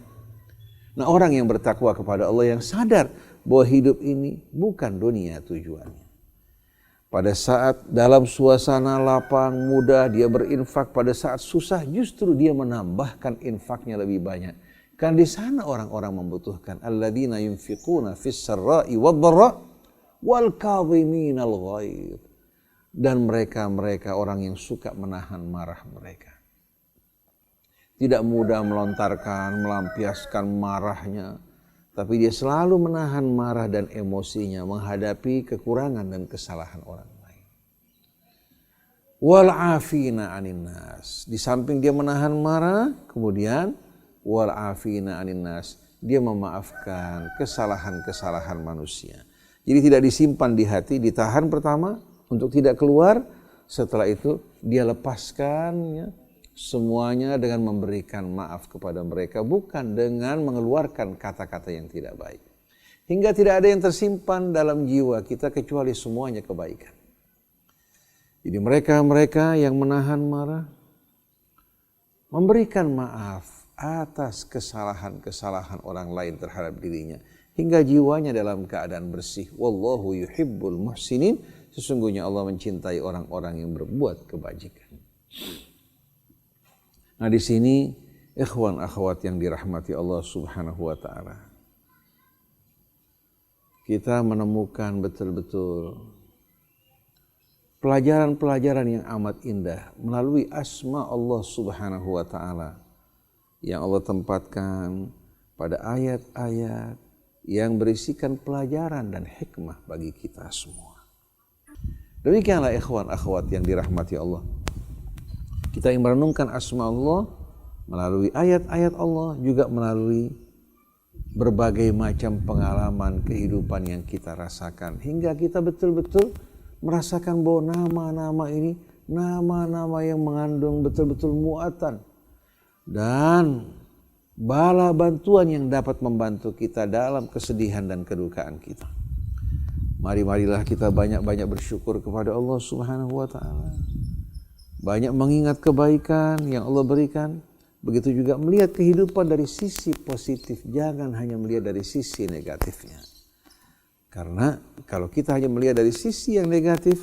[SPEAKER 1] Nah, orang yang bertakwa kepada Allah, yang sadar bahwa hidup ini bukan dunia tujuannya. Pada saat dalam suasana lapang, mudah, dia berinfak. Pada saat susah, justru dia menambahkan infaknya lebih banyak. Karena di sana orang-orang membutuhkan. Alladzina yunfiquna fis sarra'i wad dharra wal kadhiminal ghaidh. Dan mereka orang yang suka menahan marah mereka. Tidak mudah melontarkan, melampiaskan marahnya, tapi dia selalu menahan marah dan emosinya menghadapi kekurangan dan kesalahan orang lain. Wal afina anin nas. Di samping dia menahan marah, kemudian wal afina anin nas, dia memaafkan kesalahan-kesalahan manusia. Jadi tidak disimpan di hati, ditahan pertama untuk tidak keluar. Setelah itu dia lepaskan ya, semuanya dengan memberikan maaf kepada mereka, bukan dengan mengeluarkan kata-kata yang tidak baik. Hingga tidak ada yang tersimpan dalam jiwa kita kecuali semuanya kebaikan. Jadi mereka yang menahan marah, memberikan maaf atas kesalahan-kesalahan orang lain terhadap dirinya, hingga jiwanya dalam keadaan bersih. Wallahu yuhibbul muhsinin, sesungguhnya Allah mencintai orang-orang yang berbuat kebajikan. Nah, di sini ikhwan akhwat yang dirahmati Allah Subhanahu wa taala, kita menemukan betul-betul pelajaran-pelajaran yang amat indah melalui asma Allah Subhanahu wa taala yang Allah tempatkan pada ayat-ayat yang berisikan pelajaran dan hikmah bagi kita semua. Demikianlah ikhwan akhwat yang dirahmati Allah, kita yang merenungkan asma Allah melalui ayat-ayat Allah, juga melalui berbagai macam pengalaman kehidupan yang kita rasakan, hingga kita betul-betul merasakan bahwa nama-nama ini nama-nama yang mengandung betul-betul muatan, dan bala bantuan yang dapat membantu kita dalam kesedihan dan kedukaan kita. Marilah kita banyak-banyak bersyukur kepada Allah Subhanahu wa taala. Banyak mengingat kebaikan yang Allah berikan. Begitu juga melihat kehidupan dari sisi positif. Jangan hanya melihat dari sisi negatifnya. Karena kalau kita hanya melihat dari sisi yang negatif,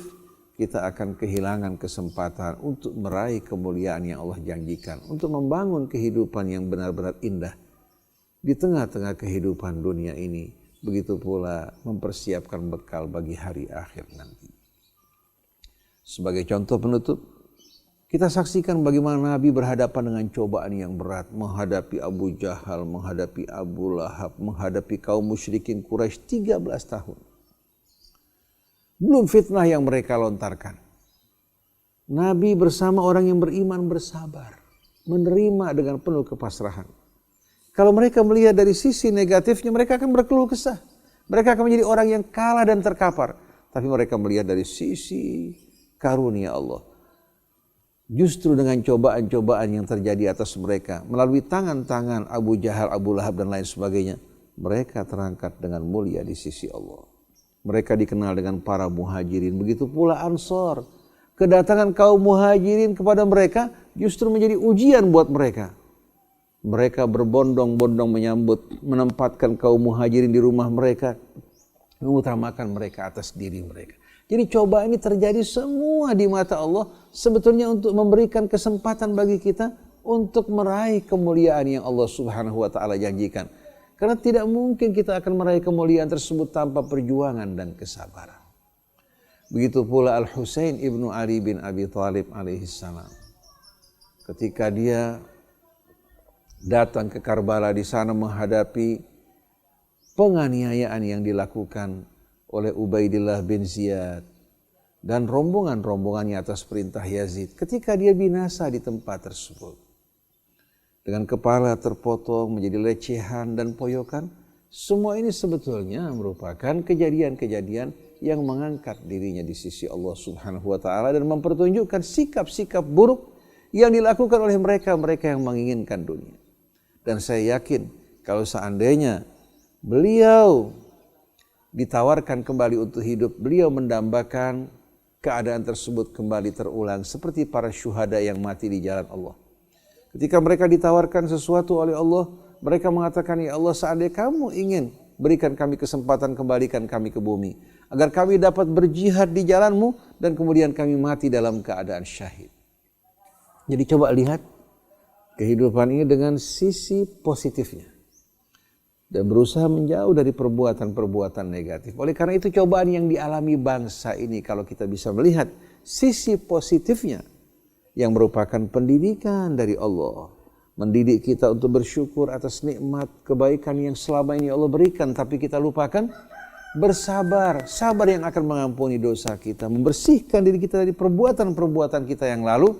[SPEAKER 1] kita akan kehilangan kesempatan untuk meraih kemuliaan yang Allah janjikan. Untuk membangun kehidupan yang benar-benar indah di tengah-tengah kehidupan dunia ini. Begitu pula mempersiapkan bekal bagi hari akhir nanti. Sebagai contoh penutup, kita saksikan bagaimana Nabi berhadapan dengan cobaan yang berat. Menghadapi Abu Jahal, menghadapi Abu Lahab, menghadapi kaum musyrikin Quraisy 13 tahun. Belum fitnah yang mereka lontarkan. Nabi bersama orang yang beriman bersabar. Menerima dengan penuh kepasrahan. Kalau mereka melihat dari sisi negatifnya, mereka akan berkeluh kesah. Mereka akan menjadi orang yang kalah dan terkapar. Tapi mereka melihat dari sisi karunia Allah. Justru dengan cobaan-cobaan yang terjadi atas mereka, melalui tangan-tangan Abu Jahal, Abu Lahab dan lain sebagainya, mereka terangkat dengan mulia di sisi Allah. Mereka dikenal dengan para muhajirin, begitu pula Ansor. Kedatangan kaum muhajirin kepada mereka justru menjadi ujian buat mereka. Mereka berbondong-bondong menyambut, menempatkan kaum muhajirin di rumah mereka, mengutamakan mereka atas diri mereka. Jadi cobaan ini terjadi semua di mata Allah sebetulnya untuk memberikan kesempatan bagi kita untuk meraih kemuliaan yang Allah Subhanahu wa taala janjikan. Karena tidak mungkin kita akan meraih kemuliaan tersebut tanpa perjuangan dan kesabaran. Begitu pula Al-Husain ibnu Ali bin Abi Thalib alaihissalam. Ketika dia datang ke Karbala di sana menghadapi penganiayaan yang dilakukan oleh Ubaidillah bin Ziyad dan rombongan-rombongannya atas perintah Yazid. Ketika dia binasa di tempat tersebut, dengan kepala terpotong menjadi lecehan dan poyokan, semua ini sebetulnya merupakan kejadian-kejadian yang mengangkat dirinya di sisi Allah Subhanahu wa taala dan mempertunjukkan sikap-sikap buruk yang dilakukan oleh mereka-mereka yang menginginkan dunia. Dan saya yakin kalau seandainya beliau ditawarkan kembali untuk hidup, beliau mendambakan keadaan tersebut kembali terulang seperti para syuhada yang mati di jalan Allah. Ketika mereka ditawarkan sesuatu oleh Allah, mereka mengatakan, ya Allah, seandainya kamu ingin berikan kami kesempatan, kembalikan kami ke bumi agar kami dapat berjihad di jalanmu dan kemudian kami mati dalam keadaan syahid. Jadi coba lihat kehidupan ini dengan sisi positifnya dan berusaha menjauh dari perbuatan-perbuatan negatif. Oleh karena itu cobaan yang dialami bangsa ini, kalau kita bisa melihat sisi positifnya yang merupakan pendidikan dari Allah. Mendidik kita untuk bersyukur atas nikmat kebaikan yang selama ini Allah berikan. Tapi kita lupakan bersabar. Sabar yang akan mengampuni dosa kita. Membersihkan diri kita dari perbuatan-perbuatan kita yang lalu.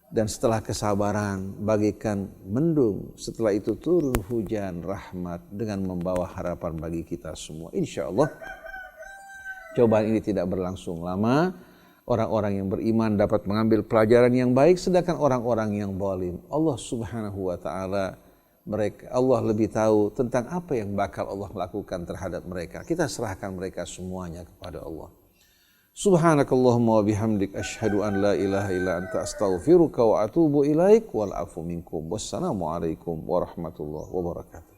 [SPEAKER 1] Dan setelah kesabaran bagikan mendung, setelah itu turun hujan rahmat dengan membawa harapan bagi kita semua. Insya Allah cobaan ini tidak berlangsung lama. Orang-orang yang beriman dapat mengambil pelajaran yang baik, sedangkan orang-orang yang zalim, Allah Subhanahu wa taala, Allah lebih tahu tentang apa yang bakal Allah lakukan terhadap mereka. Kita serahkan mereka semuanya kepada Allah. Subhanakallahumma wa bihamdik asyhadu an la ilaha illa anta astaghfiruka wa atubu ilaik wal afu minkum. Wassalamualaikum warahmatullahi wabarakatuh.